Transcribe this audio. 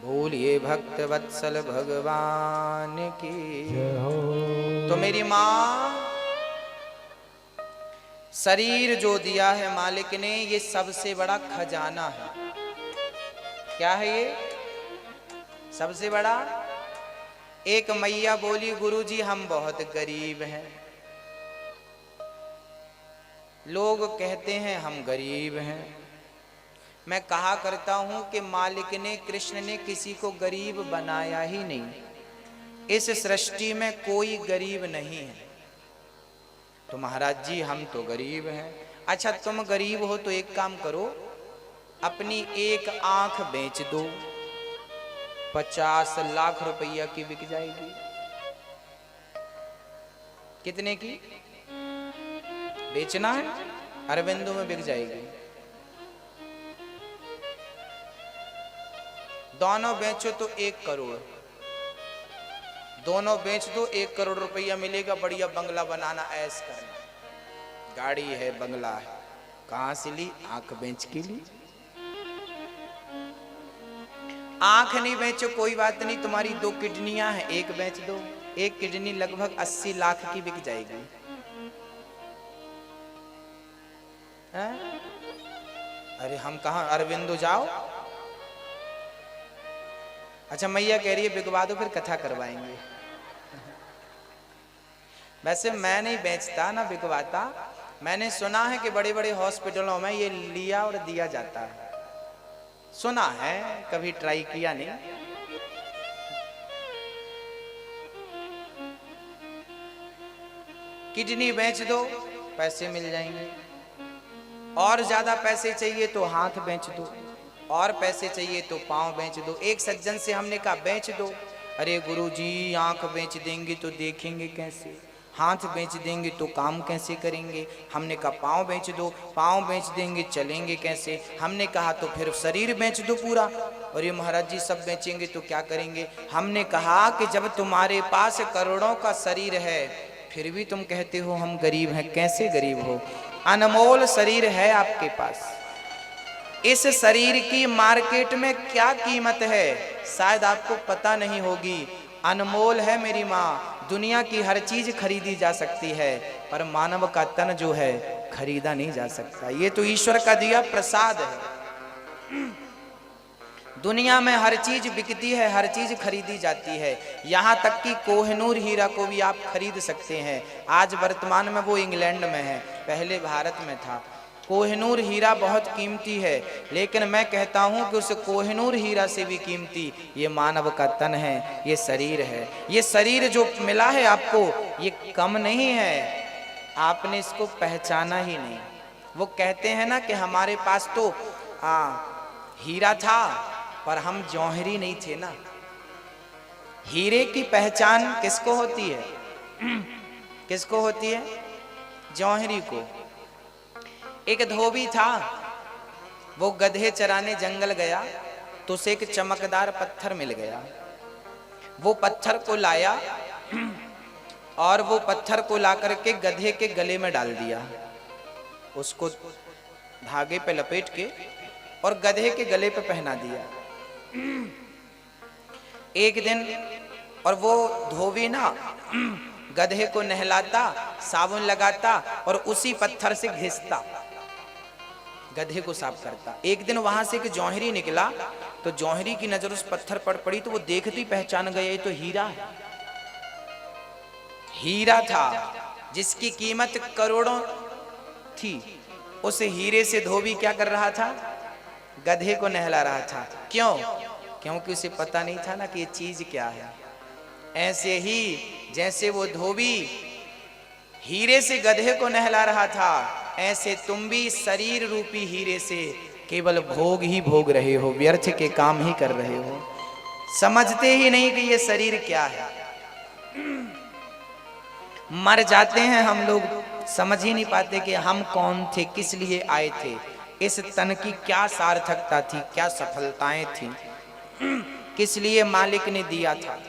बोलिए भक्त वत्सल भगवान की जय हो। तो मेरी माँ, शरीर जो दिया है मालिक ने, ये सबसे बड़ा खजाना है। क्या है ये? सबसे बड़ा। एक मैया बोली, गुरुजी हम बहुत गरीब हैं। लोग कहते हैं हम गरीब हैं। मैं कहा करता हूं कि मालिक ने, कृष्ण ने किसी को गरीब बनाया ही नहीं। इस सृष्टि में कोई गरीब नहीं है। तो महाराज जी हम तो गरीब हैं। अच्छा तुम गरीब हो तो एक काम करो, अपनी एक आंख बेच दो, 50 लाख रुपया की बिक जाएगी। कितने की बेचना है? अरविंदों में बिक जाएगी। दोनों बेचो तो 1 करोड़। दोनों बेच दो, 1 करोड़ रुपया मिलेगा। बढ़िया बंगला बनाना, ऐश करना, गाड़ी है, बंगला है। कहां से ली? आंख बेच के ली। आंख नहीं बेचो कोई बात नहीं, तुम्हारी 2 किडनियां हैं, 1 बेच दो। 1 किडनी लगभग 80 लाख की बिक जाएगी। अरे हम कहां, अरविंदो जाओ। अच्छा मैया कह रही है बिकवा दो, फिर कथा करवाएंगे। वैसे मैं नहीं बेचता ना बिकवाता। मैंने सुना है कि बड़े बड़े हॉस्पिटलों में ये लिया और दिया जाता है। सुना है, कभी ट्राई किया नहीं। किडनी बेच दो, पैसे मिल जाएंगे। और ज्यादा पैसे चाहिए तो हाथ बेच दो, और पैसे चाहिए तो पांव बेच दो। एक सज्जन से हमने कहा बेच दो। अरे गुरुजी आंख बेच देंगे तो देखेंगे कैसे, हाथ बेच देंगे तो काम कैसे करेंगे। हमने कहा पांव बेच दो, पांव बेच देंगे चलेंगे कैसे। हमने कहा तो फिर शरीर बेच दो पूरा। और ये महाराज जी सब बेचेंगे तो क्या करेंगे। हमने कहा कि जब तुम्हारे पास करोड़ों का शरीर है फिर भी तुम कहते हो हम गरीब हैं। कैसे गरीब हो? अनमोल शरीर है आपके पास। इस शरीर की मार्केट में क्या कीमत है शायद आपको पता नहीं होगी। अनमोल है मेरी माँ। दुनिया की हर चीज खरीदी जा सकती है, पर मानव का तन जो है खरीदा नहीं जा सकता। ये तो ईश्वर का दिया प्रसाद है। दुनिया में हर चीज बिकती है, हर चीज खरीदी जाती है। यहाँ तक कि कोहिनूर हीरा को भी आप खरीद सकते हैं। आज वर्तमान में वो इंग्लैंड में है, पहले भारत में था। कोहिनूर हीरा बहुत कीमती है, लेकिन मैं कहता हूं कि उस कोहिनूर हीरा से भी कीमती ये मानव का तन है, ये शरीर है। ये शरीर जो मिला है आपको ये कम नहीं है, आपने इसको पहचाना ही नहीं। वो कहते हैं ना कि हमारे पास तो हीरा था पर हम जौहरी नहीं थे ना। हीरे की पहचान किसको होती है? किसको होती है? जौहरी को। एक धोबी था, वो गधे चराने जंगल गया तो उसे एक चमकदार पत्थर मिल गया। वो पत्थर को लाया और वो पत्थर को ला करके गधे के गले में डाल दिया, उसको धागे पे लपेट के और गधे के गले पे पहना दिया। एक दिन और वो धोबी ना गधे को नहलाता, साबुन लगाता और उसी पत्थर से घिसता, गधे को साफ करता। एक दिन वहां से एक जौहरी निकला तो जौहरी की नजर उस पत्थर पर पड़ी तो वो देखते ही पहचान गया ये तो हीरा है। हीरा था जिसकी कीमत करोड़ों थी। उस हीरे से धोबी क्या कर रहा था? गधे को नहला रहा था। क्यों? क्योंकि उसे पता नहीं था ना कि ये चीज क्या है। ऐसे ही जैसे वो धोबी हीरे से गधे को नहला रहा था, ऐसे तुम भी शरीर रूपी हीरे से केवल भोग ही भोग रहे हो, व्यर्थ के काम ही कर रहे हो। समझते ही नहीं कि ये शरीर क्या है। मर जाते हैं हम लोग, समझ ही नहीं पाते कि हम कौन थे, किस लिए आए थे, इस तन की क्या सार्थकता थी, क्या सफलताएं थी, किस लिए मालिक ने दिया था।